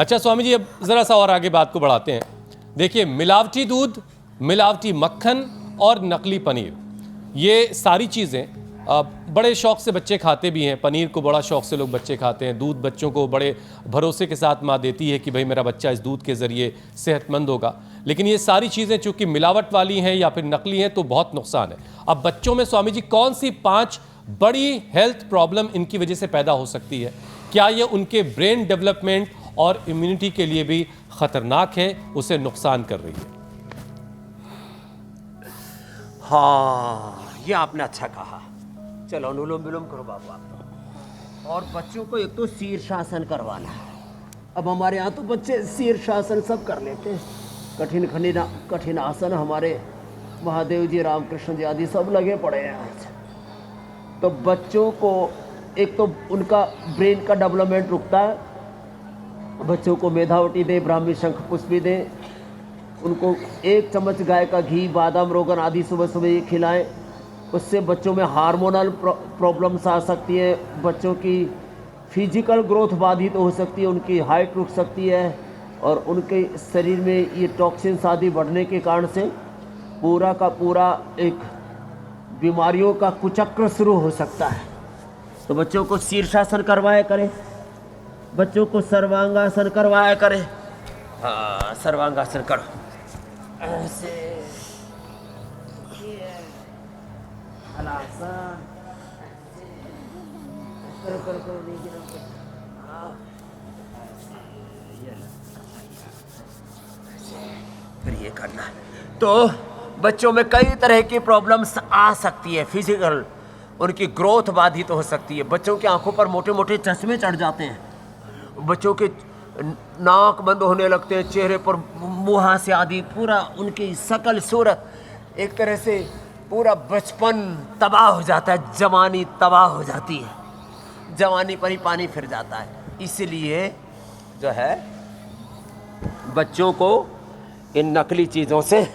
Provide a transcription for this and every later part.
अच्छा स्वामी जी, अब ज़रा सा और आगे बात को बढ़ाते हैं। देखिए, मिलावटी दूध, मिलावटी मक्खन और नकली पनीर, ये सारी चीज़ें बड़े शौक़ से बच्चे खाते भी हैं। पनीर को बड़ा शौक़ से लोग बच्चे खाते हैं। दूध बच्चों को बड़े भरोसे के साथ माँ देती है कि भाई मेरा बच्चा इस दूध के ज़रिए सेहतमंद होगा। लेकिन ये सारी चीज़ें चूँकि मिलावट वाली हैं या फिर नकली हैं तो बहुत नुकसान है। अब बच्चों में स्वामी जी कौन सी 5 बड़ी हेल्थ प्रॉब्लम इनकी वजह से पैदा हो सकती है? क्या ये उनके ब्रेन डेवलपमेंट और इम्यूनिटी के लिए भी ख़तरनाक है, उसे नुकसान कर रही है? हाँ, ये आपने अच्छा कहा। चलो अनुलोम विलोम करो बाबा। और बच्चों को एक तो शीर्षासन करवाना है। अब हमारे यहाँ तो बच्चे शीर्षासन सब कर लेते हैं। कठिन आसन हमारे महादेव जी, रामकृष्ण जी आदि सब लगे पड़े हैं। तो बच्चों को एक तो उनका ब्रेन का डेवलपमेंट रुकता है। बच्चों को मेधावटी दें, ब्राह्मी शंख पुष्पी दें, उनको 1 चम्मच गाय का घी, बादाम, रोगन आदि सुबह सुबह ये खिलाएं। उससे बच्चों में हार्मोनल प्रॉब्लम्स आ सकती है, बच्चों की फिजिकल ग्रोथ बाधित हो सकती है, उनकी हाइट रुक सकती है और उनके शरीर में ये टॉक्सिन्स आदि बढ़ने के कारण से पूरा का पूरा एक बीमारियों का कुचक्र शुरू हो सकता है। तो बच्चों को शीर्षासन करवाया करें, बच्चों को सर्वांगासन करवाया करें। हाँ, सर्वांगासन करो ऐसे, फिर ये करना है। तो बच्चों में कई तरह की प्रॉब्लम्स आ सकती है। फिजिकल उनकी ग्रोथ बाधित हो सकती है। बच्चों की आंखों पर मोटे मोटे चश्मे चढ़ जाते हैं, बच्चों के नाक बंद होने लगते हैं, चेहरे पर मुहासे आदि, पूरा उनकी शकल सूरत एक तरह से पूरा बचपन तबाह हो जाता है, जवानी तबाह हो जाती है, जवानी पर ही पानी फिर जाता है। इसलिए जो है बच्चों को इन नकली चीज़ों से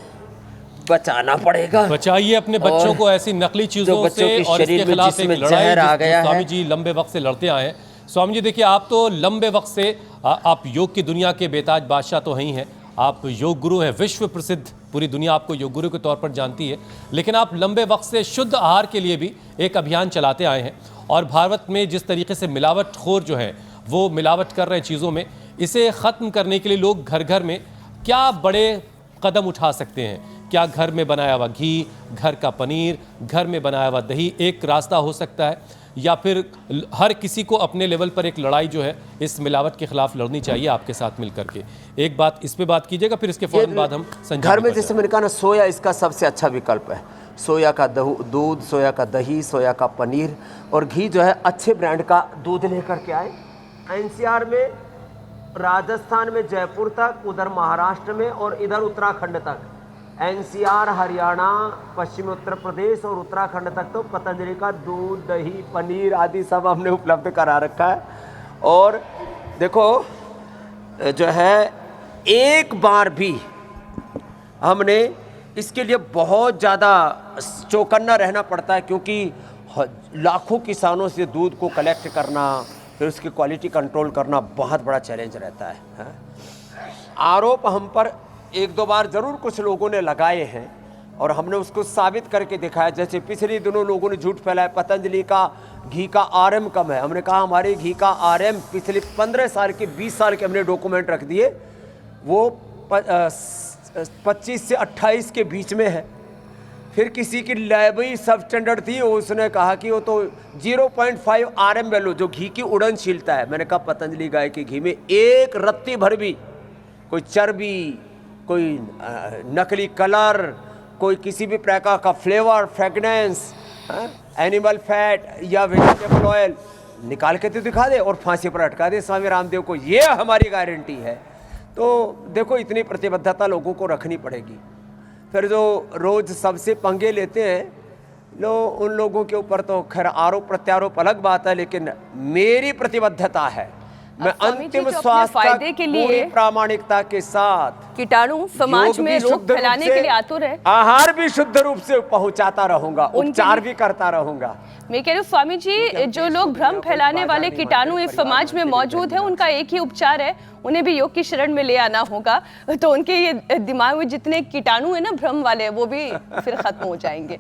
बचाना पड़ेगा। बचाइए अपने बच्चों को ऐसी नकली चीज़ों से और इसके खिलाफ एक लड़ाई जो स्वामी जी लंबे वक्त से लड़ते आए हैं। स्वामी जी देखिए, आप तो लंबे वक्त से आप योग की दुनिया के बेताज बादशाह तो ही हैं, आप योग गुरु हैं, विश्व प्रसिद्ध, पूरी दुनिया आपको योग गुरु के तौर पर जानती है। लेकिन आप लंबे वक्त से शुद्ध आहार के लिए भी एक अभियान चलाते आए हैं और भारत में जिस तरीके से मिलावटखोर जो है वो मिलावट कर रहे हैं चीज़ों में, इसे ख़त्म करने के लिए लोग घर घर में क्या बड़े कदम उठा सकते हैं? क्या घर में बनाया हुआ घी, घर का पनीर, घर में बनाया हुआ दही एक रास्ता हो सकता है, या फिर हर किसी को अपने लेवल पर एक लड़ाई जो है इस मिलावट के खिलाफ लड़नी चाहिए आपके साथ मिलकर के? एक बात इस पे बात कीजिएगा, फिर इसके फौरन बाद हम घर में जैसे मैंने कहा ना, सोया इसका सबसे अच्छा विकल्प है। सोया का दूध, सोया का दही, सोया का पनीर और घी जो है अच्छे ब्रांड का दूध लेकर के आए। एनसीआर में, राजस्थान में जयपुर तक, उधर महाराष्ट्र में और इधर उत्तराखंड तक, एनसीआर, हरियाणा, पश्चिमी उत्तर प्रदेश और उत्तराखंड तक तो पतंजलि का दूध, दही, पनीर आदि सब हमने उपलब्ध करा रखा है। और देखो जो है, एक बार भी हमने इसके लिए बहुत ज़्यादा चौकन्ना रहना पड़ता है, क्योंकि लाखों किसानों से दूध को कलेक्ट करना, फिर उसकी क्वालिटी कंट्रोल करना बहुत बड़ा चैलेंज रहता है। आरोप हम पर 1-2 बार ज़रूर कुछ लोगों ने लगाए हैं और हमने उसको साबित करके दिखाया। जैसे पिछले दिनों लोगों ने झूठ फैलाया, पतंजलि का घी का आरएम कम है। हमने कहा हमारे घी का आरएम पिछले 15 साल के, 20 साल के हमने डॉक्यूमेंट रख दिए, वो 25 से 28 के बीच में है। फिर किसी की लैब ही सब स्टैंडर्ड थी, उसने कहा कि वो तो 0.5 आरएम वैल्यू, जो घी की उड़नशीलता है। मैंने कहा पतंजलि गाय के घी में एक रत्ती भर भी कोई चर्बी, कोई नकली कलर, कोई किसी भी प्रकार का फ्लेवर, फ्रेगनेंस, एनिमल फैट या वेजिटेबल ऑयल निकाल के तो दिखा दे और फांसी पर अटका दे स्वामी रामदेव को, ये हमारी गारंटी है। तो देखो, इतनी प्रतिबद्धता लोगों को रखनी पड़ेगी। फिर जो रोज़ सबसे पंगे लेते हैं उन लोगों के ऊपर तो खैर आरोप प्रत्यारोप अलग बात है, लेकिन मेरी प्रतिबद्धता है मैं अंतिम स्वास्थ्य फायदे के लिए पूरी प्रामाणिकता के साथ कीटाणु समाज में रोग फैलाने के लिए आतुर है। आहार भी शुद्ध रूप से पहुंचाता रहूंगा, उपचार भी करता रहूंगा। मैं कह रही हूँ स्वामी जी, जो लोग भ्रम फैलाने वाले कीटाणु इस समाज में मौजूद है, उनका एक ही उपचार है, उन्हें भी योग की शरण में ले आना होगा। तो उनके ये दिमाग में जितने कीटाणु है ना भ्रम वाले, वो भी फिर खत्म हो जाएंगे।